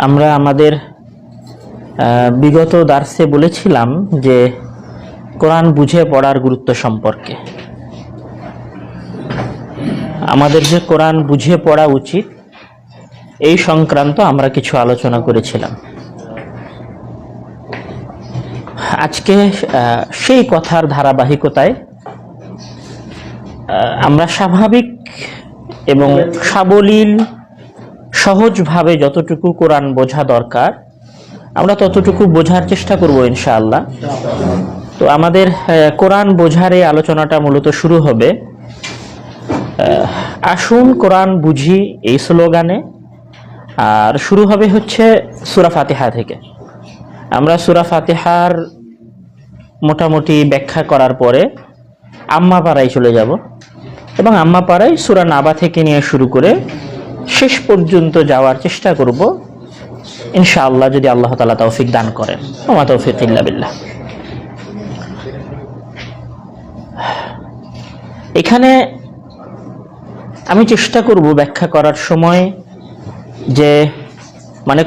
আমরা আমাদের বিগত দার্সে বলেছিলাম যে কোরআন বুঝে পড়ার গুরুত্ব সম্পর্কে। আমাদের যে কোরআন বুঝে পড়া উচিত এই সংক্রান্ত আমরা কিছু আলোচনা করেছিলাম। আজকে সেই কথার ধারাবাহিকতায় আমরা স্বাভাবিক এবং সাবলীল সহজভাবে যতটুকু কোরআন বোঝা দরকার আমরা ততটুকু বোঝার চেষ্টা করব ইনশাআল্লাহ। তো আমাদের কোরআন বোঝার এই আলোচনাটা মূলত শুরু হবে আসুন কোরআন বুঝি এই স্লোগানে, আর শুরু হবে হচ্ছে সূরা ফাতিহা থেকে। আমরা সূরা ফাতিহার মোটামুটি ব্যাখ্যা করার পরে আম্মা পাড়ায় চলে যাব এবং আম্মা পাড়ায় সূরা নাবা থেকে নিয়ে শুরু করে শেষ পর্যন্ত যাওয়ার চেষ্টা করব ইনশাআল্লাহ, যদি আল্লাহ তাআলা তৌফিক দান করেন। ওয়া মা তৌফিক ইল্লা বিল্লাহ। এখানে আমি চেষ্টা করব ব্যাখ্যা করার সময় যে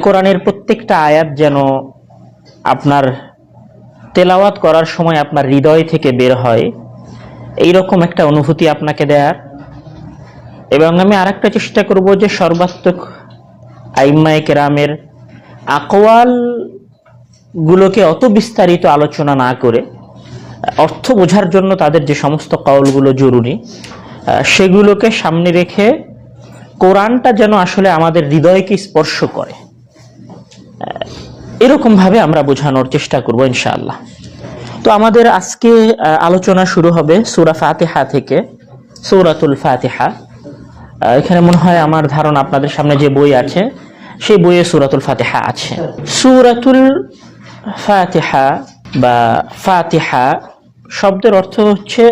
কোরআনের প্রত্যেকটা আয়াত যেন আপনার তেলাওয়াত করার সময় আপনার হৃদয় থেকে বের হয়, এইরকম একটা অনুভূতি আপনাকে দেয়ার। এবং আমি আরেকটা চেষ্টা করব যে সর্বাত্মক আইম্মায়ে কেরামের আকওয়াল গুলোকে অত বিস্তারিত আলোচনা না করে অর্থ বোঝার জন্য তাদের যে সমস্ত কওলগুলো জরুরি সেগুলোকে সামনে রেখে কোরআনটা যেন আসলে আমাদের হৃদয়কে স্পর্শ করে, এরকম ভাবে আমরা বোঝানোর চেষ্টা করব ইনশাআল্লাহ। তো আমাদের আজকে আলোচনা শুরু হবে সূরা ফাতিহা থেকে, সূরাতুল ফাতিহা। এখানে মনে হয় আমার ধারণা আপনাদের সামনে যে বই আছে সেই বইয়ে সূরাতুল ফাতিহা আছে। সূরাতুল ফাতিহা বা ফাতিহা শব্দের অর্থ হচ্ছে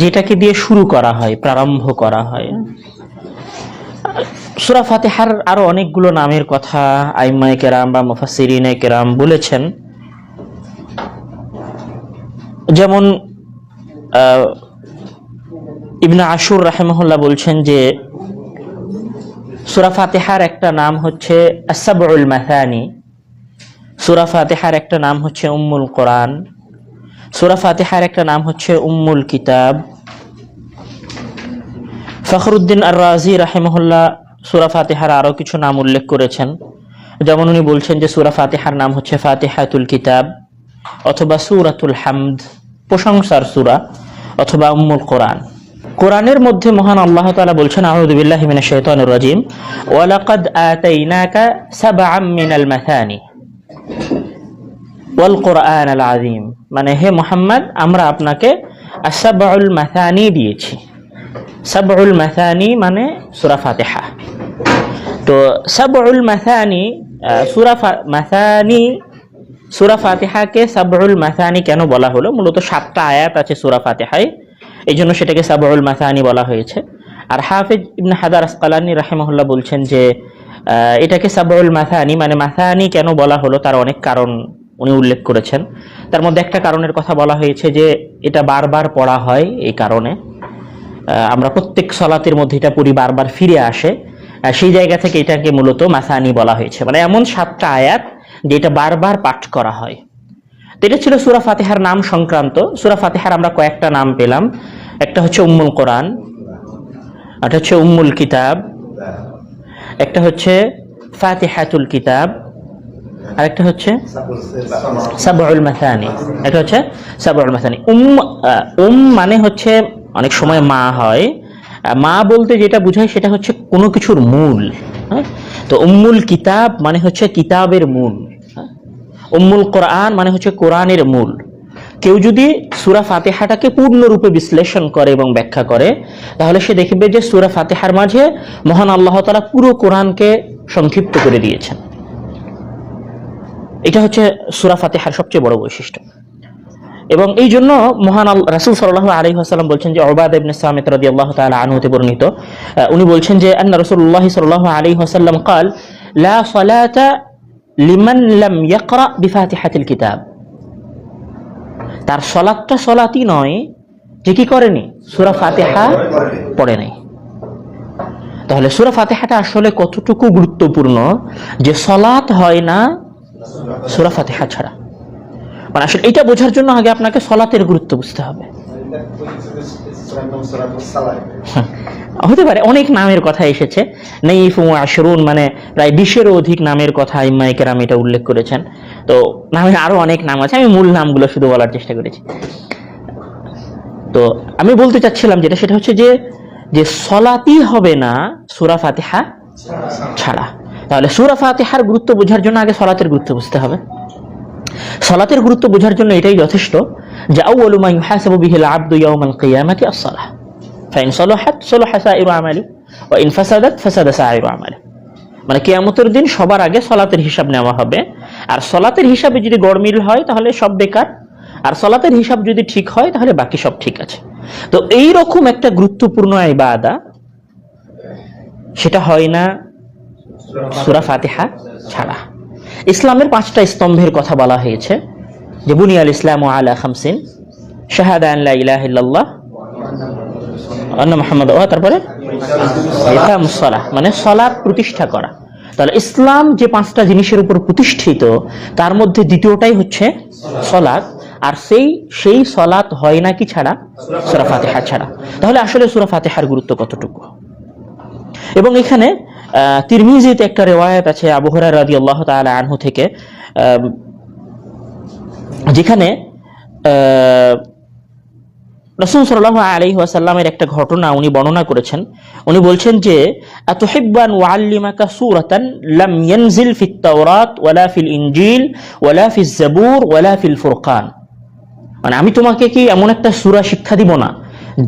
যেটাকে দিয়ে শুরু করা হয়, প্রারম্ভ করা হয়। সূরা ফাতিহার আরো অনেকগুলো নামের কথা আইম্মায়ে কেরাম বা মুফাসসিরিনে কেরাম বলেছেন। যেমন ইবনে আশুর রাহিমাহুল্লাহ বলছেন যে সূরা ফাতিহার একটা নাম হচ্ছে আস-সাবউল মাসানি, সূরা ফাতিহার একটা নাম হচ্ছে উম্মুল কোরআন, সূরা ফাতিহার একটা নাম হচ্ছে উম্মুল কিতাব। ফখরুদ্দিন আর-রাজি রাহিমাহুল্লাহ সূরা ফাতিহার আরো কিছু নাম উল্লেখ করেছেন। যেমন উনি বলছেন যে সূরা ফাতিহার নাম হচ্ছে ফাতিহাতুল কিতাব, অথবা সূরাতুল হামদ, প্রশংসার সূরা, অথবা উম্মুল কোরআন। কোরআনের মধ্যে মহান আল্লাহ তাআলা বলছেন, আউযু বিল্লাহি মিনাশ শাইতানির রাজিম, ওয়া লাকাদ আতাইনাকা সাবআম মিনাল মাসানি ওয়াল কুরআনাল আযীম। হে মুহাম্মদ, আমরা আপনাকে আস-সাবউল মাসানি দিয়েছি। সাবউল মাসানি সূরা ফাতিহা। তো সাবউল মাসানি সূরা ফাতিহাকে সাবউল মাসানি কেন বলা হলো? মূলত 7টা আয়াত আছে সূরা ফাতিহায়, এই জন্য সেটাকে সাবউল মাসানি বলা হয়েছে। আর হাফিজ ইবনে হাজার আসকালানী রাহিমাহুল্লাহ বলছেন যে এটাকে সাবউল মাসানি মাসানি কেন বলা হলো তার অনেক কারণ উনি উল্লেখ করেছেন। তার মধ্যে একটা কারণের কথা বলা হয়েছে যে এটা বারবার পড়া হয়, এই কারণে আমরা প্রত্যেক সালাতের মধ্যে এটা পড়ি, বারবার ফিরে আসে, সেই জায়গা থেকে এটাকে মূলত মাসানি বলা হয়েছে। এমন 7টা আয়াত যেটা বারবার পাঠ করা হয়। তো এটা ছিল সূরা ফাতিহার নাম সংক্রান্ত। সূরা ফাতিহার আমরা কয়েকটা নাম পেলাম। একটা হচ্ছে উম্মুল কোরআন, একটা হচ্ছে উম্মুল কিতাব, একটা হচ্ছে ফাতিহাতুল কিতাব, আর একটা হচ্ছে সাবউল মাসানি। এটা হচ্ছে সাবউল মাসানি। হচ্ছে অনেক সময় মা হয়, মা বলতে যেটা বোঝায় সেটা হচ্ছে কোনো কিছুর মূল। তো উম্মুল কিতাব হচ্ছে কিতাবের মূল। উম্মুল কোরআন হচ্ছে কোরআনের মূল। কেউ যদি সূরা ফাতিহাটাকে পূর্ণরূপে বিশ্লেষণ করে এবং ব্যাখ্যা করে তাহলে সে দেখবে যে সূরা ফাতিহার মাঝে মহান আল্লাহ তাআলা পুরো কোরআনকে সংক্ষিপ্ত করে দিয়েছেন। এটা হচ্ছে সূরা ফাতিহার সবচেয়ে বড় বৈশিষ্ট্য। এবং এই জন্য মহান রাসূল সাল্লাল্লাহু আলাইহি ওয়াসাল্লাম বলছেন যে উবাদা ইবনে সামিত রাদিয়াল্লাহু তাআলা আনহু হতে বর্ণিত, উনি বলছেন যে আন্না রাসূলুল্লাহ সাল্লাল্লাহু আলাইহি ওয়াসাল্লাম قال لا صلاة لمن لم يقرأ بفاتحة الكتاب। তার সালাতটা সালাতই নয় যে কি করেনি, সূরা ফাতিহা পড়ে নাই। তাহলে সূরা ফাতিহাটা আসলে কতটুকু গুরুত্বপূর্ণ যে সালাত হয় না সূরা ফাতিহা ছাড়া। মানে আসলে এটা বোঝার জন্য আগে আপনাকে সালাতের গুরুত্ব বুঝতে হবে। হতে পারে অনেক নামের কথা এসেছে, নাইফু আশরুন মানে প্রায় 20-এরও অধিক নামের কথা ইমামে কেরাম এটা উল্লেখ করেছেন। তো নামের আরো অনেক নাম আছে, আমি মূল নামগুলো শুধু বলার চেষ্টা করেছি। তো আমি বলতে চাচ্ছিলাম যেটা, সেটা হচ্ছে যে সালাতই হবে না সূরা ফাতিহা ছাড়া। তাহলে সূরা ফাতিহার গুরুত্ব বোঝার জন্য আগে সালাতের গুরুত্ব বুঝতে হবে। সালাতের গুরুত্ব বোঝার জন্য এটাই যথেষ্ট যে আউয়ালু মা ইউহাসাবু বিহিল আবদু ইয়াউমাল কিয়ামাতি আস-সালাহ ফাইন সালাহাত সালাহা সাইরু আমালি ওয়া ইন ফাসাদাত ফাসাদা সাইরু আমালি। মানে কিয়ামতের দিন সবার আগে সালাতের হিসাব নেওয়া হবে, আর সালাতের হিসাবে যদি গড়মিল হয় তাহলে সব বেকার, আর সালাতের হিসাব যদি ঠিক হয় তাহলে বাকি সব ঠিক আছে। তো এই রকম একটা গুরুত্বপূর্ণ ইবাদত সেটা হয় না সূরা ফাতিহা ছাড়া। ইসলামের 5টা স্তম্ভের কথা বলা হয়েছে, যে বুনিয়াল ইসলামু আলা খামসিন, শাহাদা আন লা ইলাহা ইল্লাল্লাহ ওয়া আন্না মুহাম্মাদুর রাসূলুল্লাহ, তারপরে ইকামুস সালাহ মানে সালাত প্রতিষ্ঠা করা। তাহলে ইসলাম যে 5টা জিনিসের উপর প্রতিষ্ঠিত তার মধ্যে দ্বিতীয়টাই হচ্ছে সালাত, আর সেই সালাত হয় না কি ছাড়া? সূরা ফাতিহা ছাড়া। তাহলে আসলে সূরা ফাতিহার গুরুত্ব কতটুকু? এবং এখানে তিরমিজিতে একটা রিওয়ায়াত আছে আবু হুরায়রা রাদিয়াল্লাহু তাআলা আনহু থেকে, যেখানে রাসূল সাল্লাল্লাহু আলাইহি ওয়াসাল্লামের একটা ঘটনা উনি বর্ণনা করেছেন। উনি বলছেন যে আতুহিব্বান ওয়াল্লিমাকা সূরাতান লাম ইয়ানজিল ফিত তাওরাত ওয়ালা ফিল ইনজিল ওয়ালা ফিজ জাবুর ওয়ালা ফিল ফুরকান। মানে আমি তোমাকে কি এমন একটা সূরা শিক্ষা দিব না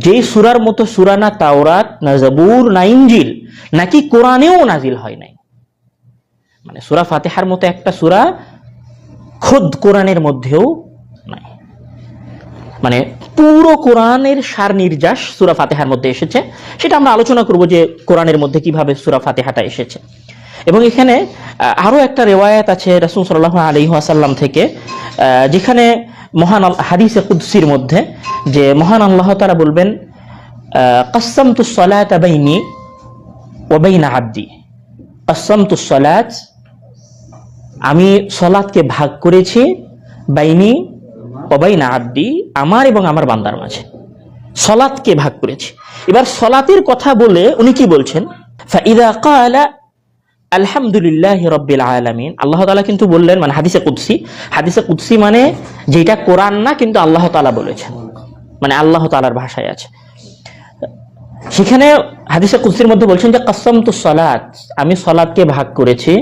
যেই সূরার মতো সূরা না তাওরাত না জাবুর না ইনজিল নাকি কোরআনেও নাজিল হয় নাই। মানে সূরা ফাতিহার মতো একটা সূরা খুদ কোরআনের মধ্যেও নাই। মানে পুরো কোরআনের সার নির্যাস সূরা ফাতিহার মধ্যে এসেছে। সেটা আমরা আলোচনা করব যে কোরআনের মধ্যে কিভাবে সূরা ফাতিহাটা এসেছে। এবং এখানে আরো একটা রিওয়ায়াত আছে রাসূল সাল্লাল্লাহু আলাইহি ওয়াসাল্লাম থেকে, যেখানে মহান হাদিসে কুদসির মধ্যে যে মহান আল্লাহ তাআলা বলবেন, কাসসামতুস সালাতা বাইনি ওয়া বাইনা আবদি, কাসসামতুস সালাত আমি সালাতকে ভাগ করেছি, বাইনি ওয়া বাইনা আবদি আমার এবং আমার বান্দার মাঝে সালাতকে ভাগ করেছি। এবার সালাতের কথা বলে উনি কি বলছেন? ফাইদা ক্বালা আলহামদুলিল্লাহি রাব্বিল আলামিন, আল্লাহ তাআলা কিন্তু বললেন, মানে হাদিসে কুদসি মানে যেটা কোরআন না কিন্তু আল্লাহ তাআলা বলেছেন, মানে আল্লাহ তাআলার ভাষায় আছে। সেখানে হাদিসে কুদসির মধ্যে বলছেন যে কাসসামতুস সালাত আমি সালাতকে ভাগ করেছি,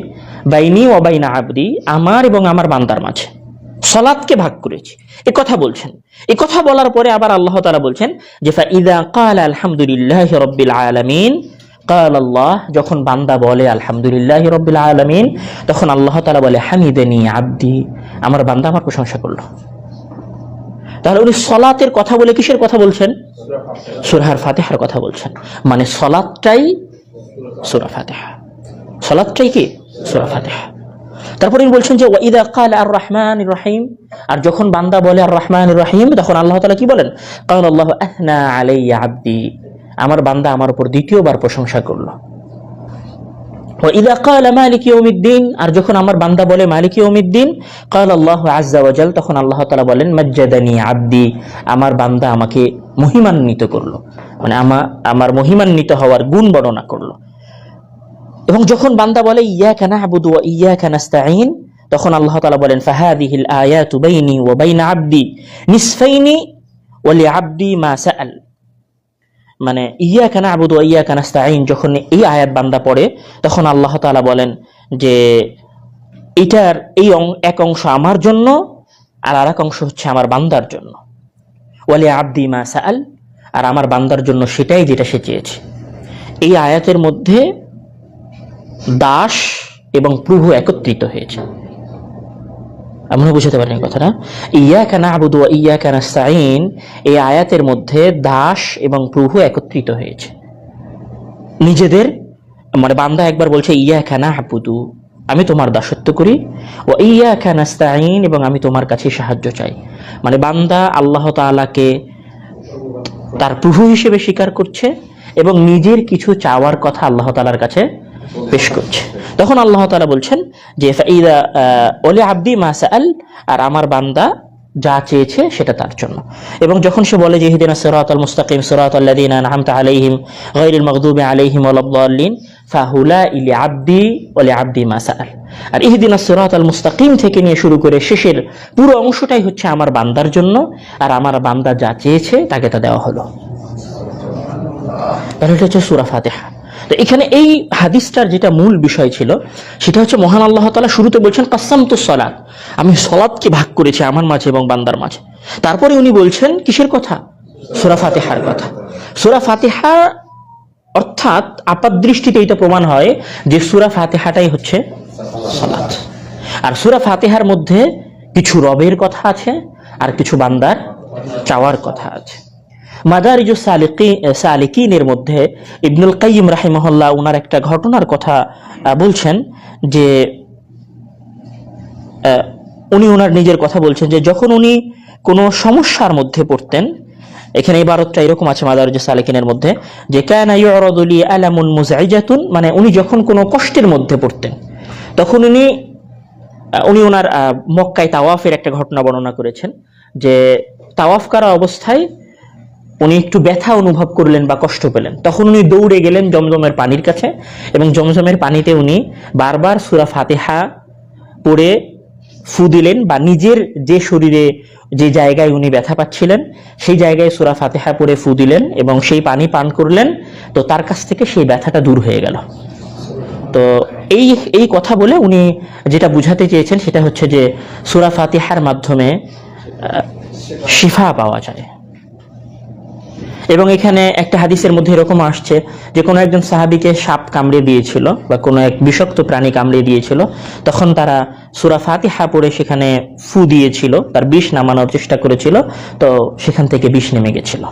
বাইনি ওয়া বাইনা আবদি আমার এবং আমার বান্দার মাঝে সালাতকে ভাগ করেছি, এই কথা বলছেন। এই কথা বলার পরে আবার আল্লাহ তাআলা বলছেন যে ফাইদা ক্বালা আলহামদুলিল্লাহি রাব্বিল আলামিন ক্বাল আল্লাহ, যখন বান্দা বলে আলহামদুলিল্লাহি রাব্বিল আলামিন তখন আল্লাহ তাআলা বলে হামিদানি আবদি, আমার বান্দা আমার প্রশংসা করলো। তাহলে উনি সালাতের কথা বলে কিসের কথা বলছেন? সূরা ফাতিহার কথা বলছেন। মানে সালাতটাই সূরা ফাতিহা, সালাতটাই কি সূরা ফাতিহা। তারপর উনি বলছেন যে ওয়াইদা ক্বালা আর রহমানির রহিম, আর যখন বান্দা বলে আর রহমানির রহিম তখন আল্লাহ তাআলা কি বলেন? ক্বাল আল্লাহু আথনা আলাইয়া আবদি, আমার বান্দা আমার উপর দ্বিতীয়বার প্রশংসা করলো। ওয়াইদা ক্বালা মালিক ইয়াউমিদ্দিন, আর যখন আমার বান্দা বলে মালিক ইয়াউমিদ্দিন ক্বাল আল্লাহু আযজা ওয়া জাল, তখন আল্লাহ তাআলা বলেন মাজ্জাদানি আবদি, আমার বান্দা আমাকে মহিমান্বিত করলো, মানে আমার মহিমান্বিত হওয়ার গুণ বর্ণনা করলো। এবং যখন বান্দা বলে ইয়াকা না'বুদু ওয়া ইয়াকা নাস্তাঈন, তখন আল্লাহ তাআলা বলেন ফাহাদিহিল আয়াতু বাইনি ওয়া বাইনা আবদি নিসফাইনি ওয়া লিআবদি মা সাআল। মানে ইয়াকা না'বুদু ওয়া ইয়াকা নাস্তাঈন যখন এই আয়াত বান্দা পড়ে তখন আল্লাহ তাআলা বলেন যে এটার এই এক অংশ আমার জন্য আর আরেক অংশ হচ্ছে আমার বান্দার জন্য। ওয়া লিআবদি মা সাআল, আর আমার বান্দার জন্য সেটাই যেটা সে চেয়েছে। এই আয়াতের মধ্যে দাস এবং প্রভু একত্রিত হয়েছে। আমরা বুঝতে পারেন কথাটা? ইয়াকা না'বুদু ওয়া ইয়াকা নাস্তাঈন, এই আয়াতের মধ্যে দাস এবং প্রভু একত্রিত হয়েছে নিজেদের। মানে বান্দা একবার বলছে ইয়াকা না'বুদু, আমি তোমার দাসত্ব করি, ওয়া ইয়াকা নাস্তাঈন, এবং আমি তোমার কাছে সাহায্য চাই। মানে বান্দা আল্লাহ তাআলাকে তার প্রভু হিসেবে স্বীকার করছে এবং নিজের কিছু চাওয়ার কথা আল্লাহ তাআলার কাছে পেশ করছে। তখন আল্লাহ তাআলা বলছেন যে ফাইদা ওলি আব্দি মা সাআল, আর আমার বান্দা যা চেয়েছে সেটা তার জন্য। এবং যখন সে বলে যে ইহদিনাস সিরাতাল মুস্তাকিম সিরাতাল লাযিনা আনআমতা আলাইহিম গায়রিল মাগদুবি আলাইহিম ওয়ালাদ-দাল্লিন ফাহুলাইকা লিআবদি ওয়া লিআবদি মা সাআল, আর ইহদিনাস সিরাতাল মুস্তাকিম থেকে নিয়ে শুরু করে শেষের পুরো অংশটাই হচ্ছে আমার বান্দার জন্য, আর আমার বান্দা যা চেয়েছে তাকে তা দেওয়া হলো। তাহলে এটা হচ্ছে সূরা ফাতিহা। তো এখানে এই হাদিসটার যেটা মূল বিষয় ছিল সেটা হচ্ছে মহান আল্লাহ তাআলা শুরুতে বলছেন কাসামতুস সালাত, আমি সালাতকে ভাগ করেছি আমার মাঝে এবং বান্দার মাঝে। তারপরে উনি বলছেন কিসের কথা? সূরা ফাতিহার কথা। সূরা ফাতিহা অর্থাৎ আপাত দৃষ্টিতে এটা প্রমাণ হয় যে সূরা ফাতিহাটাই হচ্ছে সালাত। আর সূরা ফাতিহার মধ্যে কিছু রবের কথা আছে আর কিছু বান্দার চাওয়ার কথা আছে। মাদারিজুস সালিকিনের মধ্যে ইবনুল কাইয়িম রাহিমাহুল্লাহ ওনার একটা ঘটনার কথা বলছেন যে উনি ওনার নিজের কথা বলছেন যে যখন উনি কোনো সমস্যার মধ্যে পড়তেন, এখানে ইবারতটা এরকম আছে মাদারিজুস সালিকিনের মধ্যে যে কানা ইউরাদু লি আলামুন মুজআইজাতুন, মানে উনি যখন কোনো কষ্টের মধ্যে পড়তেন তখন উনি ওনার মক্কায় তাওয়াফের একটা ঘটনা বর্ণনা করেছেন যে তাওয়াফ করা অবস্থায় উনি একটু ব্যথা অনুভব করলেন বা কষ্ট পেলেন, তখন উনি দৌড়ে গেলেন জমজমের পানির কাছে এবং জমজমের পানিতে উনি বারবার সূরা ফাতিহা পড়ে ফু দিলেন, বা নিজের যে শরীরে যে জায়গায় উনি ব্যথা পাচ্ছিলেন সেই জায়গায় সূরা ফাতিহা পড়ে ফু দিলেন এবং সেই পানি পান করলেন, তো তার কাছ থেকে সেই ব্যথাটা দূর হয়ে গেল। তো এই কথা বলে উনি যেটা বুঝাতে চেয়েছেন সেটা হচ্ছে যে সূরা ফাতিহার মাধ্যমে শিফা পাওয়া যায়। এবং এখানে একটা হাদিসের মধ্যে এরকম আসছে যে কোনো একজন সাহাবীকে সাপ কামড়ে দিয়েছিল বা কোনো এক বিষাক্ত প্রাণী কামড়ে দিয়েছিল, তখন তারা সূরা ফাতিহা পড়ে সেখানে ফু দিয়েছিল, তার বিষ নামানোর চেষ্টা করেছিল, তো সেখান থেকে বিষ নেমে গেছিল।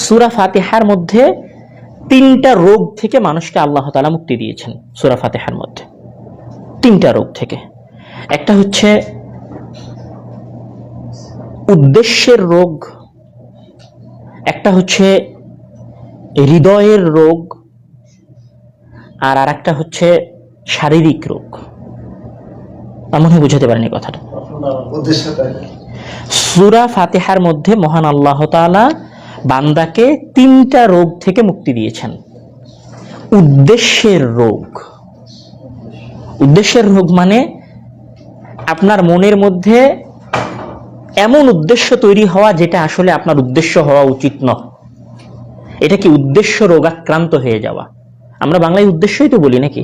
সূরা ফাতিহার মধ্যে 3টা রোগ থেকে মানুষকে আল্লাহ তাআলা মুক্তি দিয়েছেন। সূরা ফাতিহার মধ্যে 3টা রোগ থেকে, একটা হচ্ছে উদ্দেশ্যের রোগ, একটা হচ্ছে হৃদয়ের রোগ, আর আরেকটা হচ্ছে শারীরিক রোগ। এমন বুঝাতে পারেনি কথাটা। সূরা ফাতিহার মধ্যে মহান আল্লাহ তাআলা বান্দাকে 3টা রোগ থেকে মুক্তি দিয়েছেন। উদ্দেশ্যের রোগ, উদ্দেশ্যের রোগ মানে আপনার মনের মধ্যে এমন উদ্দেশ্য তৈরি হওয়া যেটা আসলে আপনার উদ্দেশ্য হওয়া উচিত নয়, এটা কি উদ্দেশ্য রোগাক্রান্ত হয়ে যাওয়া। আমরা বাংলায় উদ্দেশ্যই তো বলি নাকি,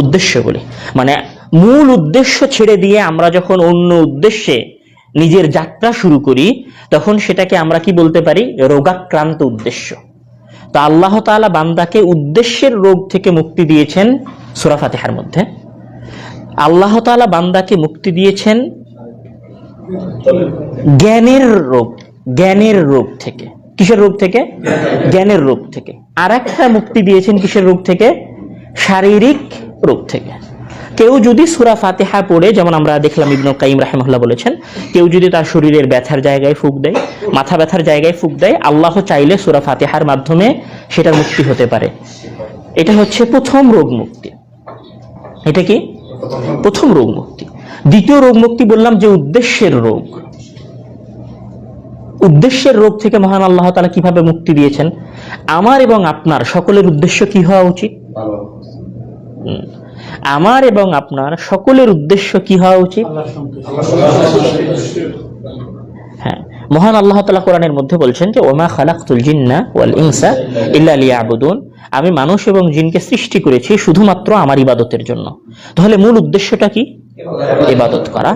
উদ্দেশ্য বলি, মানে মূল উদ্দেশ্য ছেড়ে দিয়ে আমরা যখন অন্য উদ্দেশ্যে নিজের যাত্রা শুরু করি তখন সেটাকে আমরা কি বলতে পারি, রোগাক্রান্ত উদ্দেশ্য। তো আল্লাহ তাআলা বান্দাকে উদ্দেশ্যের রোগ থেকে মুক্তি দিয়েছেন সূরা ফাতিহার মধ্যে। আল্লাহ তাআলা বান্দাকে মুক্তি দিয়েছেন জ্ঞানের রোগ থেকে। কিসের রোগ থেকে? জ্ঞানের রোগ থেকে। আর একটা মুক্তি দিয়েছেন কিসের রোগ থেকে? শারীরিক রোগ থেকে। কেউ যদি সূরা ফাতিহা পড়ে, যেমন আমরা দেখলাম ইবনুল কাইয়িম রাহিমাহুল্লাহ বলেছেন, কেউ যদি তার শরীরের ব্যথার জায়গায় ফুঁক দেয়, মাথা ব্যথার জায়গায় ফুঁক দেয়, আল্লাহ চাইলে সূরা ফাতিহার মাধ্যমে সেটার মুক্তি হতে পারে। এটা হচ্ছে প্রথম রোগ মুক্তি। এটা কি প্রথম রোগ মুক্তি। দ্বিতীয় রোগ মুক্তি বললাম যে উদ্দেশ্যের রোগ। উদ্দেশ্যের রোগ থেকে মহান আল্লাহ তাআলা কিভাবে মুক্তি দিয়েছেন? আমার এবং আপনার সকলের উদ্দেশ্য কি হওয়া উচিত? আমার এবং আপনার সকলের উদ্দেশ্য কি হওয়া উচিত? হ্যাঁ, মহান আল্লাহ তাআলা কোরআনের মধ্যে বলছেন যে ওমা খালাকতুল জিন্না ওয়াল ইনসা ইল্লা লিয়াবুদুন, আমি মানুষ এবং জিনকে সৃষ্টি করেছি শুধুমাত্র আমার ইবাদতের জন্য। তাহলে মূল উদ্দেশ্যটা কি? ইবাদত করা।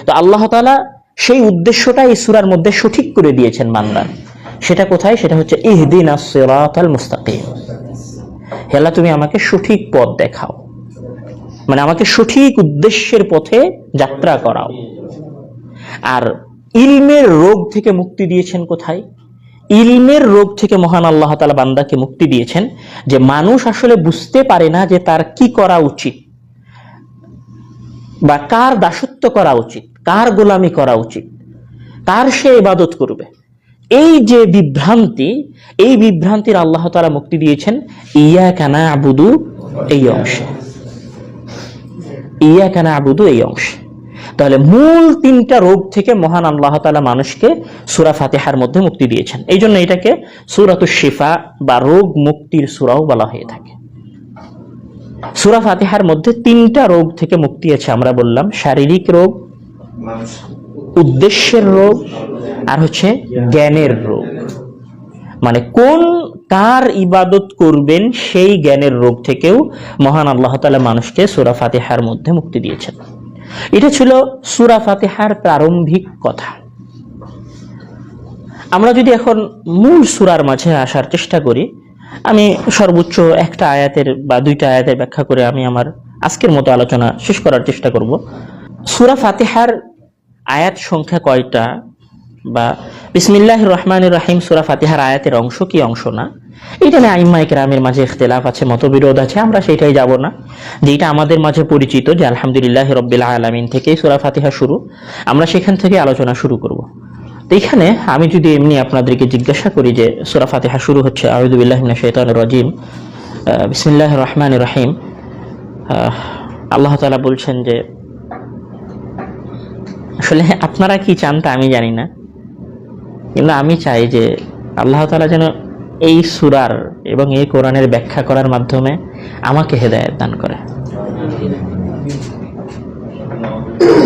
তো আল্লাহ তাআলা সেই উদ্দেশ্যটা এই সূরার মধ্যে সঠিক করে দিয়েছেন বান্দার। সেটা কোথায়? সেটা হচ্ছে ইহদিনাস সিরাতাল মুস্তাকিম। হে আল্লাহ, তুমি আমাকে সঠিক পথ দেখাও, মানে আমাকে সঠিক উদ্দেশ্যের পথে যাত্রা করাও। আর ইলমের রোগ থেকে মুক্তি দিয়েছেন কোথায়? ইলমের রোগ থেকে মহান আল্লাহ তাআলা বান্দাকে মুক্তি দিয়েছেন যে মানুষ আসলে বুঝতে পারে না যে তার কি করা উচিত বা কার দাসত্ব করা উচিত, কার গোলামি করা উচিত, কার সে ইবাদত করবে। এই যে বিভ্রান্তি, এই বিভ্রান্তির আল্লাহ তাআলা মুক্তি দিয়েছেন ইয়াকা না'বুদু এই অংশে, ইয়াকা না'বুদু এই অংশে। তাহলে মূল তিনটা রোগ থেকে মহান আল্লাহ তাআলা মানুষকে সূরা ফাতিহার মধ্যে মুক্তি দিয়েছেন। এই জন্য এটাকে সূরাতুশ শিফা বা রোগ মুক্তির সূরাও বলা হয়ে থাকে। সূরা ফাতিহার মধ্যে তিনটা রোগ থেকে মুক্তি আছে, আমরা বললাম শারীরিক রোগ, উদ্দেশ্যের রোগ, আর হচ্ছে জ্ঞানের রোগ। মানে কার ইবাদত করবেন সেই জ্ঞানের রোগ থেকেও মহান আল্লাহ তাআলা মানুষকে সূরা ফাতিহার মধ্যে মুক্তি দিয়েছেন। এটা ছিল সূরা ফাতিহার প্রারম্ভিক কথা। আমরা যদি এখন মূল সূরার মাঝে আসার চেষ্টা করি, আমি সর্বোচ্চ একটা আয়াতের বা দুইটা আয়াতের ব্যাখ্যা করে আমি আমার আজকের মতো আলোচনা শেষ করার চেষ্টা করব। সূরা ফাতিহার আয়াত সংখ্যা কয়টা, বা বিসমিল্লাহির রহমানির রহিম সূরা ফাতিহার আয়াতের অংশ কি অংশ না, এটা নিয়ে আইম্মায়ে কেরামের মাঝে ইখতিলাফ আছে, মতবিরোধ আছে। আমরা সেটাই যাব না। যেটা আমাদের মাঝে পরিচিত যে আলহামদুলিল্লাহি রাব্বিল আলামিন থেকেই সূরা ফাতিহা শুরু, আমরা সেখান থেকে আলোচনা শুরু করব। তো এখানে আমি যদি এমনি আপনাদেরকে জিজ্ঞাসা করি যে সূরা ফাতিহা শুরু হচ্ছে আউযু বিল্লাহি মিনাশ শাইতানির রাজিম বিসমিল্লাহির রহমানির রহিম, আল্লাহ তাআলা বলছেন যে, আসলে আপনারা কি চান তা আমি জানি না, কিন্তু আমি চাই যে আল্লাহ তাআলা যেন এই সূরার এবং এই কোরআনের ব্যাখ্যা করার মাধ্যমে আমাকে হেদায়েত দান করে।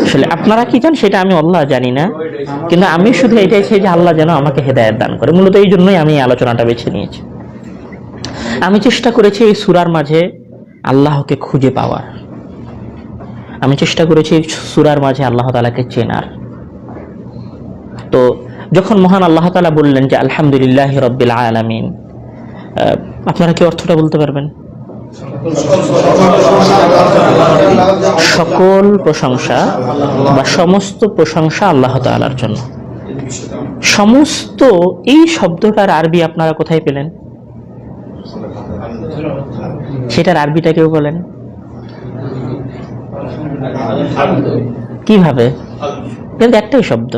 আসলে আপনারা কি চান সেটা আমি আল্লাহ জানি না, কিন্তু আমি শুধু এটাই চাই যে আল্লাহ যেন আমাকে হেদায়েত দান করে। মূলত এই জন্যই আমি এই আলোচনাটা বেছে নিয়েছি। আমি চেষ্টা করেছি এই সূরার মাঝে আল্লাহকে খুঁজে পাওয়ার, আমি চেষ্টা করেছি এই সূরার মাঝে আল্লাহ তাআলাকে চেনার। তো যখন মহান আল্লাহ তাআলা বললেন যে আলহামদুলিল্লাহি রাব্বিল আলামিন, আপনারা কি অর্থটা বলতে পারবেন? সকল প্রশংসা বা সমস্ত প্রশংসা আল্লাহ তাআলার জন্য। সমস্ত এই শব্দটার আরবি আপনারা কোথায় পেলেন? সেটার আরবিটা কেউ বলেন কিভাবে? কিন্তু একটাই শব্দ,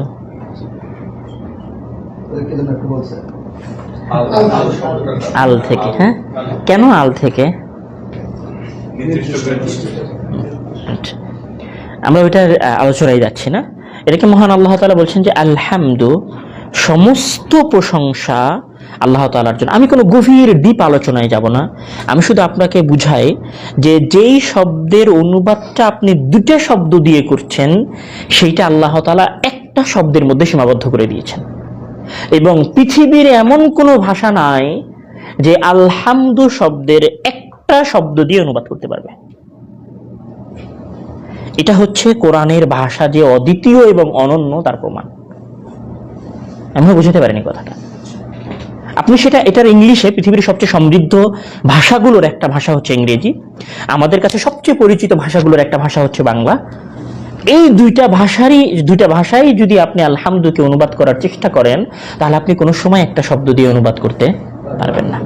আল থেকে। হ্যাঁ, কেন আল থেকে? আমরা ওইটার আলোচনায় যাচ্ছি না। এটাকে মহান আল্লাহ তাআলা বলছেন যে আলহামদু, সমস্ত প্রশংসা আল্লাহ তাআলার জন্য। আমি কোনো গভীর ডিপ আলোচনায় যাব না, আমি শুধু আপনাকে বুঝাই যে যেই শব্দের অনুবাদটা আপনি দুটো শব্দ দিয়ে করছেন সেইটা আল্লাহ তাআলা একটা শব্দের মধ্যে সীমাবদ্ধ করে দিয়েছেন। এবং পৃথিবীর এমন কোনো ভাষা নাই যে আলহামদু শব্দের একটা শব্দ দিয়ে অনুবাদ করতে পারবে। এটা হচ্ছে কোরআনের ভাষা যে অদ্বিতীয় এবং অনন্য তার প্রমাণ। আমরা বুঝতে পারিনি কথাটা। আপনি সেটা এটার ইংলিশে পৃথিবীর সবচেয়ে সমৃদ্ধ ভাষাগুলোর একটা ভাষা হচ্ছে ইংরেজি, আমাদের কাছে সবচেয়ে পরিচিত ভাষাগুলোর একটা ভাষা হচ্ছে বাংলা। এই দুইটা ভাষায় যদি আপনি আলহামদুকে অনুবাদ করার চেষ্টা করেন তাহলে আপনি কোনো সময় একটা শব্দ দিয়ে অনুবাদ করতে পারবেন না।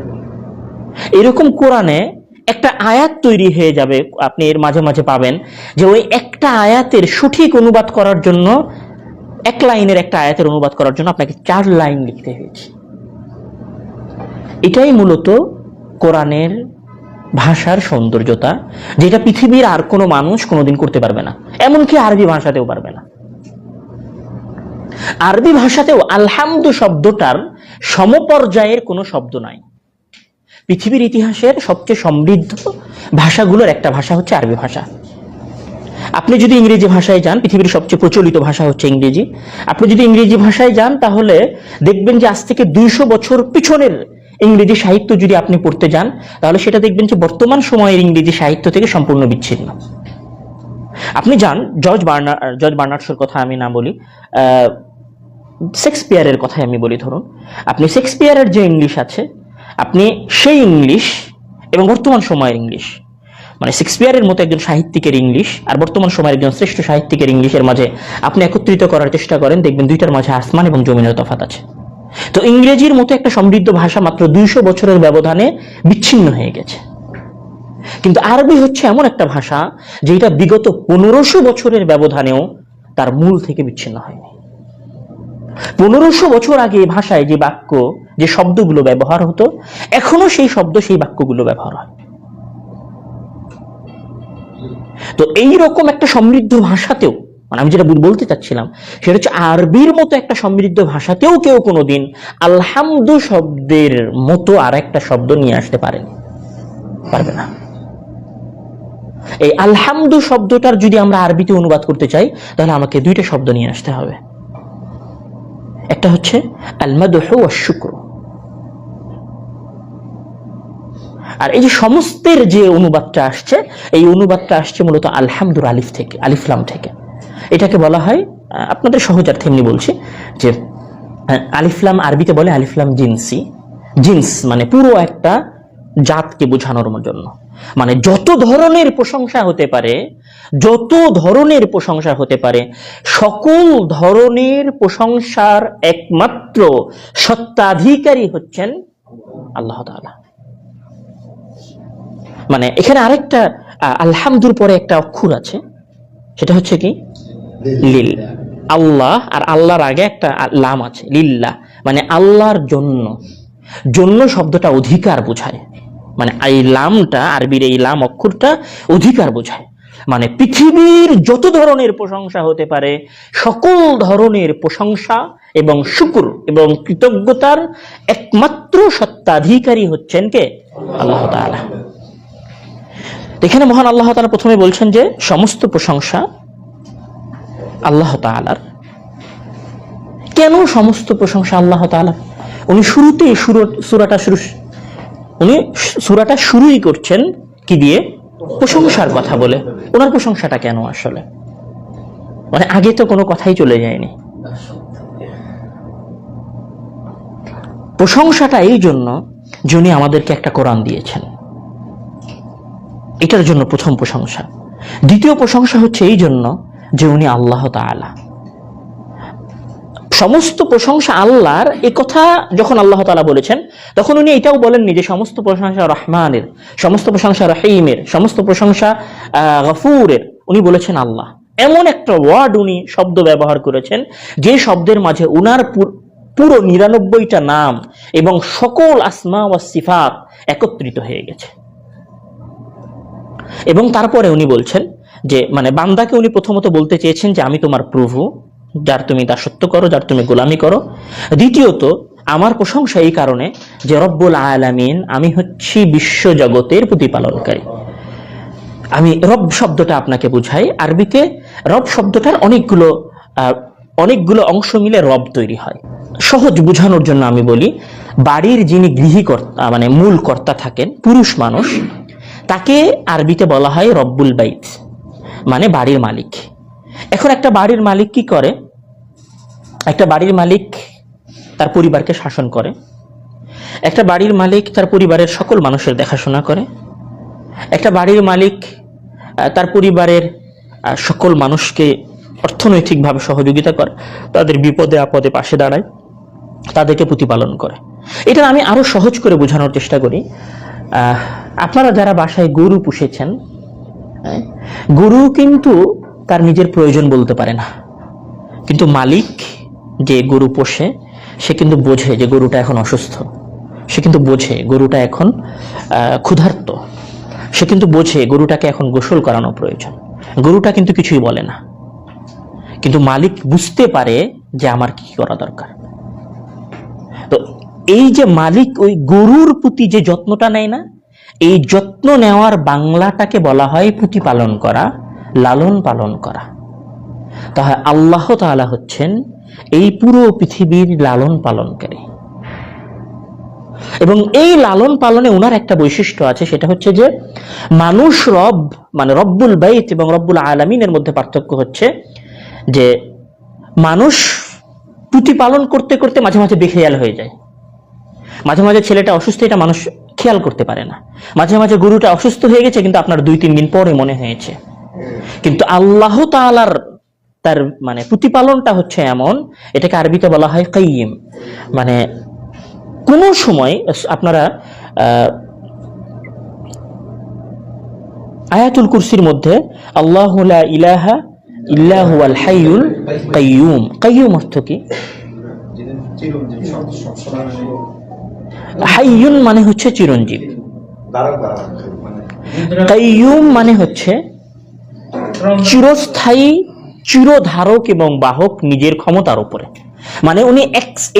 এরকম কোরআনে একটা আয়াত তৈরি হয়ে যাবে, আপনি এর মাঝে মাঝে পাবেন যে ওই একটা আয়াতের সঠিক অনুবাদ করার জন্য, এক লাইনের একটা আয়াতের অনুবাদ করার জন্য আপনাকে 4 লাইন লিখতে হয়েছে। এটাই মূলত কোরআনের ভাষার সৌন্দর্যতা, যেটা পৃথিবীর আর কোনো মানুষ কোনোদিন করতে পারবে না, এমনকি আরবি ভাষাতেও পারবে না। আরবি ভাষাতেও আলহামদু শব্দটার সমপর্যায়ের কোনো শব্দ নাই। পৃথিবীর ইতিহাসের সবচেয়ে সমৃদ্ধ ভাষাগুলোর একটা ভাষা হচ্ছে আরবি ভাষা। আপনি যদি ইংরেজি ভাষায় যান, পৃথিবীর সবচেয়ে প্রচলিত ভাষা হচ্ছে ইংরেজি। আপনি যদি ইংরেজি ভাষায় যান তাহলে দেখবেন যে আজ থেকে 200 বছর পিছনের ইংরেজি সাহিত্য যদি আপনি পড়তে যান তাহলে সেটা দেখবেন যে বর্তমান সময়ের ইংরেজি সাহিত্য থেকে সম্পূর্ণ বিচ্ছিন্ন। আপনি যান জর্জ বার্নার্ডশোর কথা আমি না বলি, শেক্সপিয়ারের কথাই আমি বলি। ধরুন আপনি শেক্সপিয়ারের যে ইংলিশ আছে, আপনি সেই ইংলিশ এবং বর্তমান সময়ের ইংলিশ, মানে শেক্সপিয়ারের মতো একজন সাহিত্যিকের ইংলিশ আর বর্তমান সময়ের একজন শ্রেষ্ঠ সাহিত্যিকের ইংলিশের মাঝে আপনি একত্রিত করার চেষ্টা করেন, দেখবেন দুইটার মাঝে আসমান এবং জমিনের তফাৎ আছে। তো ইংরেজির মতো একটা সমৃদ্ধ ভাষা মাত্র 200 বছরের ব্যবধানে বিচ্ছিন্ন হয়ে গেছে। কিন্তু আরবি হচ্ছে এমন একটা ভাষা যেটা বিগত 1500 বছরের ব্যবধানেও তার মূল থেকে বিচ্ছিন্ন হয়নি। 1500 বছর আগে এই ভাষায় যে বাক্য, যে শব্দগুলো ব্যবহার হতো, এখনো সেই শব্দ, সেই বাক্যগুলো ব্যবহার হয়। তো এইরকম একটা সমৃদ্ধ ভাষাতেও, মানে আমি যেটা বলতে চাচ্ছিলাম সেটা হচ্ছে আরবির মতো একটা সমৃদ্ধ ভাষাতেও কেউ কোনোদিন আলহামদু শব্দের মতো আর একটা শব্দ নিয়ে আসতে পারবে না। এই আলহামদু শব্দটার যদি আমরা আরবিতে অনুবাদ করতে চাই, তাহলে আমাকে দুইটা শব্দ নিয়ে আসতে হবে। একটা হচ্ছে আল মাদহু ওয়াশ শুকর, আর এই যে সমস্তের যে অনুবাদটা আসছে, এই অনুবাদটা আসছে মূলত আলহামদুর আলিফ থেকে, আলিফলাম থেকে। এটাকে বলা হয়, আপনাদের সহজার্থে এমনি বলছি, যে আলিফলাম আরবিতে বলে আলিফলাম জিনসি। জিন্স মানে পুরো একটা জাতকে বোঝানোর জন্য, মানে যত ধরনের প্রশংসা হতে পারে, যত ধরনের প্রশংসা হতে পারে, সকল ধরনের প্রশংসার একমাত্র সত্তাধিকারী হচ্ছেন আল্লাহ তাআলা। মানে এখানে আরেকটা আলহামদুর পরে একটা অক্ষর আছে, সেটা হচ্ছে কি লিল। আল্লাহ আর আল্লাহর আগে একটা লাম আছে, লিল্লাহ, মানে আল্লাহর জন্য। জন্য শব্দটা অধিকার বোঝায়, মানে এই লামটা, আরবির এই লাম অক্ষরটা অধিকার বোঝায়। মানে পৃথিবীর যত ধরনের প্রশংসা হতে পারে, সকল ধরনের প্রশংসা এবং শুকর এবং কৃতজ্ঞতার একমাত্র সত্তাধিকারী হচ্ছেন কে? আল্লাহ তাআলা। এখানে মহান আল্লাহ তাআলা প্রথমে বলছেন যে সমস্ত প্রশংসা আল্লাহ তাআলার। কেন সমস্ত প্রশংসা আল্লাহ তাআলার? উনি শুরুতেই সূরাটা শুরুই করছেন কি দিয়ে? প্রশংসার কথা বলে। ওনার প্রশংসাটা কেন আসলে? মানে আগে তো কোনো কথাই চলে যায়নি। প্রশংসাটা এই জন্য যে উনি আমাদেরকে একটা কোরআন দিয়েছেন, এটার জন্য প্রথম প্রশংসা। দ্বিতীয় প্রশংসা হচ্ছে এই জন্য যে উনি আল্লাহ তাআলা। সমস্ত প্রশংসা আল্লাহর, এ কথা যখন আল্লাহ তাআলা বলেছেন, তখন উনি এটাও বলেননি যে সমস্ত প্রশংসা রহমানের, সমস্ত প্রশংসা রহিমের, সমস্ত প্রশংসা গফুরের। উনি বলেছেন আল্লাহ। এমন একটা ওয়ার্ড, উনি শব্দ ব্যবহার করেছেন যে শব্দের মাঝে উনার পুরো 99টা নাম এবং সকল আসমা ওয়া সিফাত একত্রিত হয়ে গেছে। এবং তারপরে উনি বলছেন যে, মানে বান্দাকে উনি প্রথমত বলতে চেয়েছেন যে আমি তোমার প্রভু, যার তুমি দাসত্ব করো, যার তুমি গোলামি করো। দ্বিতীয়ত আমার প্রশংসা এই কারণে যে রব্বুল আলামিন, আমি হচ্ছি বিশ্ব জগতের প্রতিপালনকারী। আমি রব শব্দটা আপনাকে বুঝাই। আরবিতে রব শব্দটার অনেকগুলো অংশ মিলে রব তৈরি হয়। সহজ বোঝানোর জন্য আমি বলি, বাড়ির যিনি গৃহকর্তা, মানে মূল কর্তা থাকেন, পুরুষ মানুষ, তাকে আরবিতে বলা হয় রব্বুল বাইত, মানে বাড়ির মালিক। এখন একটা বাড়ির মালিক কি করে? একটা বাড়ির মালিক তার পরিবারকে শাসন করে। একটা বাড়ির মালিক তার পরিবারের সকল মানুষের দেখাশোনা করে। একটা বাড়ির মালিক তার পরিবারের সকল মানুষকে অর্থনৈতিকভাবে সহযোগিতা করে, তাদের বিপদে আপদে পাশে দাঁড়ায়, তাদেরকে প্রতিপালন করে। এটা আমি আরো সহজ করে বোঝানোর চেষ্টা করি। আপনারা যারা বাসায় গরু পুষেছেন, গরু কিন্তু তার নিজের প্রয়োজন বলতে পারে না, কিন্তু মালিক যে গরু পোষে সে কিন্তু বোঝে যে গরুটা এখন অসুস্থ, সে কিন্তু বোঝে গরুটা এখন ক্ষুধার্ত, সে কিন্তু বোঝে গরুটাকে এখন গোসল করানো প্রয়োজন। গরুটা কিন্তু কিছুই বলে না, কিন্তু মালিক বুঝতে পারে যে আমার কি করা দরকার। তো এই যে মালিক ওই গরুর প্রতি যে যত্নটা নেয় না, এই যত্ন নেওয়ার বাংলাটাকে বলা হয় প্রতিপালন করা, লালন পালন করা। তাহলে আল্লাহ তাআলা হচ্ছেন এই পুরো পৃথিবীর লালন পালনকারী। এবং এই লালন পালনে ওনার একটা বৈশিষ্ট্য আছে, সেটা হচ্ছে যে মানুষ রব, মানে রব্বুল বাইত এবং রব্বুল আলামিনের মধ্যে পার্থক্য হচ্ছে যে মানুষ প্রতিপালন করতে করতে মাঝে মাঝে বেখেয়াল হয়ে যায়। মাঝে মাঝে ছেলেটা অসুস্থ, এটা মানুষ খেয়াল করতে পারে না। মাঝে মাঝে গরুটা অসুস্থ হয়ে গেছে, কিন্তু আপনার 2-3 দিন পরে মনে হয়েছে। কিন্তু আল্লাহ তাআলার তার মানে প্রতিপালনটা হচ্ছে এমন, এটাকে আরবিতে বলা হয় কাইয়িম। মানে কোন সময় আপনারা আয়াতুল কুরসির মধ্যে আল্লাহু লা ইলাহা ইল্লা হুয়াল হাইয়ুল কাইয়্যুম, কাইয়্যুম অর্থ কি? হাইয়ুন মানে হচ্ছে চিরঞ্জীব, কাইয়ুম মানে হচ্ছে চিরস্থায়ী, চিরধারক এবং বাহক নিজের ক্ষমতার উপরে। মানে উনি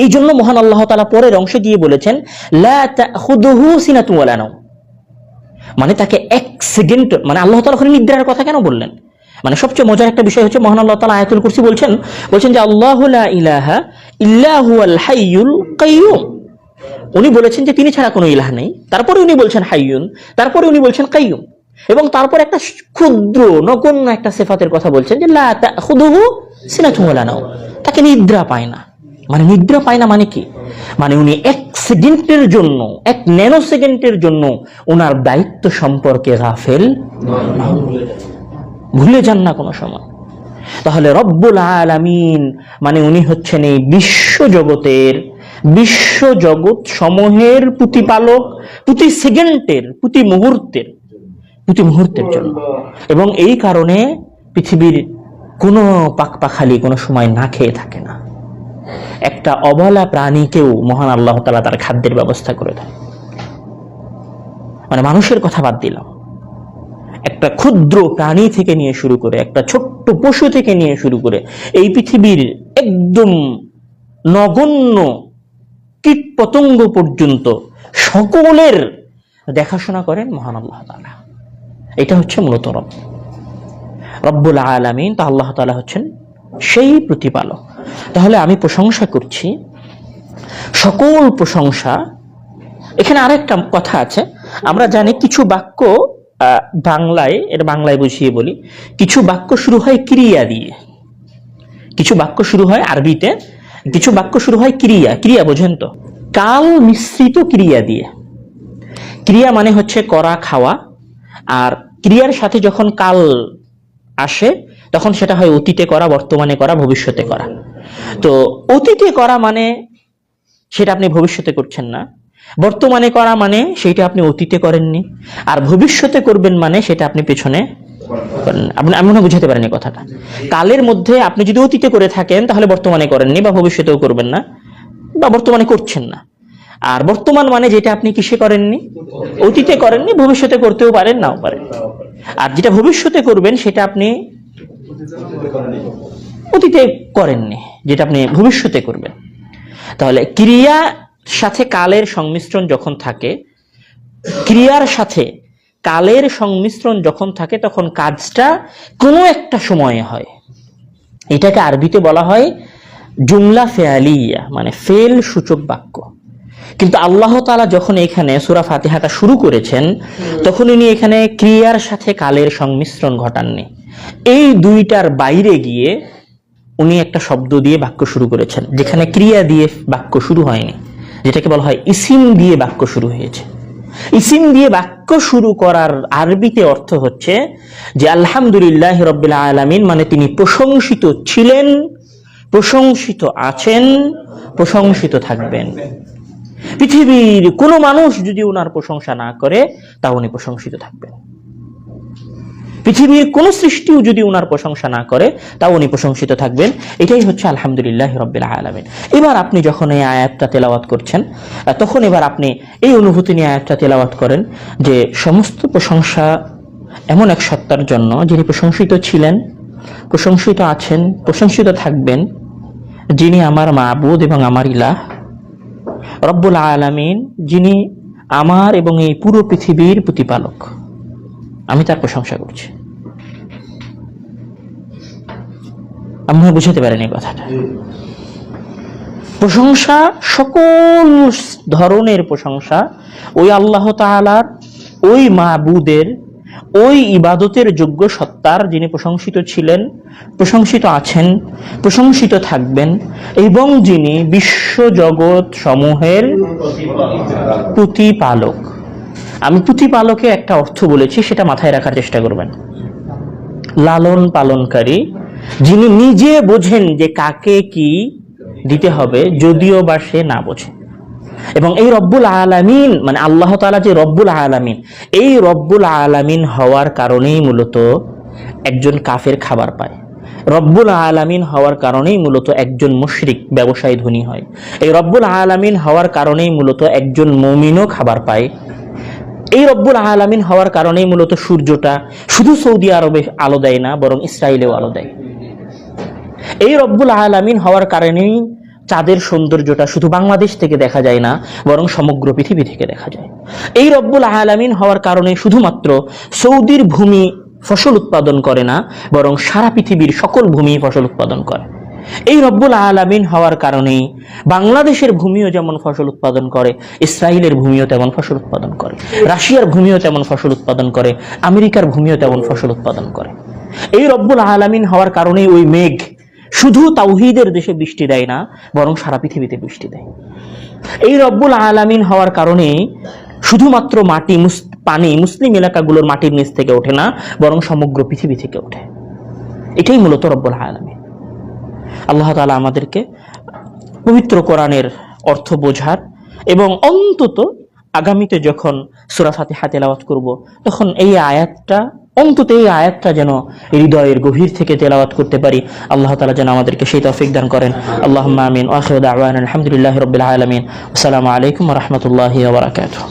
এই জন্য মহান আল্লাহ তাআলা পরের অংশে গিয়ে বলেছেন লা তাখুযুহু সিনাতুন ওয়ালা নাওম, মানে তাকে এক সেকেন্ড, মানে আল্লাহ তাআলা ওখানে নিদ্রার কথা কেন বললেন? মানে সবচেয়ে মজার একটা বিষয় হচ্ছে মহান আল্লাহ তাআলা আয়াতুল কুরসি বলছেন যে আল্লাহু লা ইলাহা ইল্লা হুয়াল হাইয়ুল কাইয়ুম। উনি বলেছেন যে তিনি ছাড়া কোনো ইলাহ নেই, তারপরে উনি বলছেন হাইয়ুন, তারপরে উনি বলছেন কাইয়ুম, এবং তারপর একটা ক্ষুদ্র নগণ্য একটা সিফাতের কথা বলছেন যে লা তাখুযুহু সিনাতুন ওয়ালা নাওম, তাকে নিদ্রা পায় না। মানে নিদ্রা পায় না মানে কি? মানে উনি এক সেকেন্ডের জন্য, এক ন্যানো সেকেন্ডের জন্য ওনার দায়িত্ব সম্পর্কে গাফেল ভুলে যান না কোনো সময়। তাহলে রব্বুল আলামিন মানে উনি হচ্ছেন এই বিশ্বজগতের, বিশ্বজগৎ সমূহের প্রতিপালক, প্রতি সেকেন্ডের, প্রতি মুহূর্তের জন্য। এবং এই কারণে পৃথিবীর কোনো পাখপাখালি কোনো সময় না খেয়ে থাকে না। একটা অবলা প্রাণীকেও মহান আল্লাহ তাআলা তার খাদ্যের ব্যবস্থা করে দেয়। মানে মানুষের কথা বাদ দিলাম, একটা ক্ষুদ্র প্রাণী থেকে নিয়ে শুরু করে, একটা ছোট্ট পশু থেকে নিয়ে শুরু করে, এই পৃথিবীর একদম নগণ্য কীট পতঙ্গ পর্যন্ত সকলের দেখাশোনা করেন মহান আল্লাহ তাআলা। এটা হচ্ছে মূলত রব্বুল আলামিন। তা আল্লাহ তাআলা হচ্ছেন সেই প্রতিপালক। তাহলে আমি প্রশংসা করছি, সকল প্রশংসা। এখানে আরেকটা কথা আছে, আমরা জানি কিছু বাক্য বাংলায়, এটা বাংলায় বুঝিয়ে বলি, কিছু বাক্য শুরু হয় ক্রিয়া দিয়ে, কিছু বাক্য শুরু হয় আরবিতে, কিছু বাক্য শুরু হয় ক্রিয়া বোঝেন তো, কাল মিশ্রিত ক্রিয়া দিয়ে। ক্রিয়া মানে হচ্ছে করা, খাওয়া, আর ক্রিয়ার সাথে যখন কাল আসে তখন সেটা হয় অতীতে করা, বর্তমানে করা, ভবিষ্যতে করা। তো অতীতে করা মানে সেটা আপনি ভবিষ্যতে করছেন না, বর্তমানে করা মানে সেটা আপনি অতীতে করেননি, আর ভবিষ্যতে করবেন মানে সেটা আপনি পেছনে করেন। আমি মনে বুঝাতে পারেন এই কথাটা। কালের মধ্যে আপনি যদি অতীতে করে থাকেন তাহলে বর্তমানে করেননি, বা ভবিষ্যতেও করবেন না, বা বর্তমানে করছেন না। আর বর্তমান মানে যেটা আপনি কিসে করেননি, অতীতে করেননি, ভবিষ্যতে করতেও পারেন, নাও পারেন। আর যেটা ভবিষ্যতে করবেন সেটা আপনি অতীতে করেননি, যেটা আপনি ভবিষ্যতে করবেন। তাহলে ক্রিয়ার সাথে কালের সংমিশ্রণ যখন থাকে, ক্রিয়ার সাথে কালের সংমিশ্রণ যখন থাকে, তখন কাজটা কোনো একটা সময়ে হয়। এটাকে আরবিতে বলা হয় জুমলা ফেয়ালিয়া, মানে ফেল সূচক বাক্য। কিন্তু আল্লাহ তাআলা যখন এখানে সূরা ফাতিহাটা শুরু করেছেন, তখন উনি এখানে ক্রিয়ার সাথে কালের সংমিশ্রণ ঘটাননি। এই দুইটার বাইরে গিয়ে উনি একটা শব্দ দিয়ে বাক্য শুরু করেছেন, যেখানে ক্রিয়া দিয়ে বাক্য শুরু হয়নি, যেটাকে বলা হয় ইসিম দিয়ে বাক্য শুরু হয়েছে। ইসিম দিয়ে বাক্য শুরু করার আরবিতে অর্থ হচ্ছে যে আলহামদুলিল্লাহ রাব্বিল আলামিন, মানে তিনি প্রশংসিত ছিলেন, প্রশংসিত আছেন, প্রশংসিত থাকবেন। পৃথিবীর কোনো মানুষ যদি ওনার প্রশংসা না করে তা উনি প্রশংসিত থাকবেন। পৃথিবীর কোন সৃষ্টিও যদি ওনার প্রশংসা না করে তা উনি প্রশংসিত থাকবেন। এটাই হচ্ছে আলহামদুলিল্লাহ রাব্বিল আলামিন। এবার আপনি যখন এই আয়াতটা তেলাওয়াত করছেন, তখন এবার আপনি এই অনুভূতি নিয়ে আয়াতটা তেলাওয়াত করেন যে সমস্ত প্রশংসা এমন এক সত্তার জন্য যিনি প্রশংসিত ছিলেন, প্রশংসিত আছেন, প্রশংসিত থাকবেন, যিনি আমার মাবুদ এবং আমার ইলাহ, রব্বুল আলামিন, যিনি আমার এবং এই পুরো পৃথিবীর প্রতিপালক। আমি তার প্রশংসা করছি। আমি বুঝাতে পারিনি কথাটা। প্রশংসা, সকল ধরনের প্রশংসা ওই আল্লাহ তাআলার, ওই মাবুদের, ওই ইবাদতের যোগ্য সত্তার, যিনি প্রশংসিত ছিলেন, প্রশংসিত আছেন, প্রশংসিত থাকবেন, এবং যিনি বিশ্বজগৎ সমূহের প্রতিপালক। আমি প্রতিপালকে একটা অর্থ বলেছি, সেটা মাথায় রাখার চেষ্টা করবেন। লালন পালনকারী, যিনি নিজে বোঝেন যে কাকে কি দিতে হবে, যদিও বা সে না বোঝে। এবং এই রব্বুল আলামিন, মানে আল্লাহ তাআলা যে রব্বুল আলামিন, এই রব্বুল আলামিন হওয়ার কারণেই মূলত একজন কাফের খাবার পায়। রব্বুল আলামিন হওয়ার কারণেই মূলত একজন মুশরিক ব্যবসায়ী ধনী হয়। এই রব্বুল আলামিন হওয়ার কারণেই মূলত একজন মুমিনও খাবার পায়। এই রব্বুল আলামিন হওয়ার কারণেই মূলত সূর্যটা শুধু সৌদি আরবে আলো দেয় না, বরং ইসরায়েলেও আলো দেয়। এই রব্বুল আলামিন হওয়ার কারণেই চাঁদের সৌন্দর্যটা শুধু বাংলাদেশ থেকে দেখা যায় না, বরং সমগ্র পৃথিবী থেকে দেখা যায়। এই রব্বুল আলামিন হওয়ার কারণে শুধুমাত্র সৌদির ভূমি ফসল উৎপাদন করে না, বরং সারা পৃথিবীর সকল ভূমি ফসল উৎপাদন করে। এই রব্বুল আলামিন হওয়ার কারণেই বাংলাদেশের ভূমিও যেমন ফসল উৎপাদন করে, ইসরায়েলের ভূমিও তেমন ফসল উৎপাদন করে, রাশিয়ার ভূমিও তেমন ফসল উৎপাদন করে, আমেরিকার ভূমিও তেমন ফসল উৎপাদন করে। এই রব্বুল আলামিন হওয়ার কারণেই ওই মেঘ শুধু তাওহীদের দেশে বৃষ্টি দেয় না, বরং সারা পৃথিবীতে বৃষ্টি দেয়। এই রব্বুল আলামিন হওয়ার কারণে শুধুমাত্র পানি মুসলিম এলাকাগুলোর মাটির নিচ থেকে ওঠে না, বরং সমগ্র পৃথিবী থেকে ওঠে। এটাই মূলত রব্বুল আলামিন। আল্লাহ তাআলা আমাদেরকে পবিত্র কোরআনের অর্থ বোঝার এবং অন্তত আগামীতে যখন সূরা ফাতিহা তেলাওয়াত করব, তখন এই আয়াতটা যেন হৃদয়ের গভীর থেকে তেলাওয়াত করতে পারি। আল্লাহ তাআলা যেন আমাদেরকে সেই তৌফিক দান করেন। আল্লাহুম্মা আমিন। ওয়া আখিরু দাওয়ানা আলহামদুলিল্লাহি রাব্বিল আলামিন। আসসালামু আলাইকুম ওয়া রাহমাতুল্লাহি ওয়া বারাকাতুহু।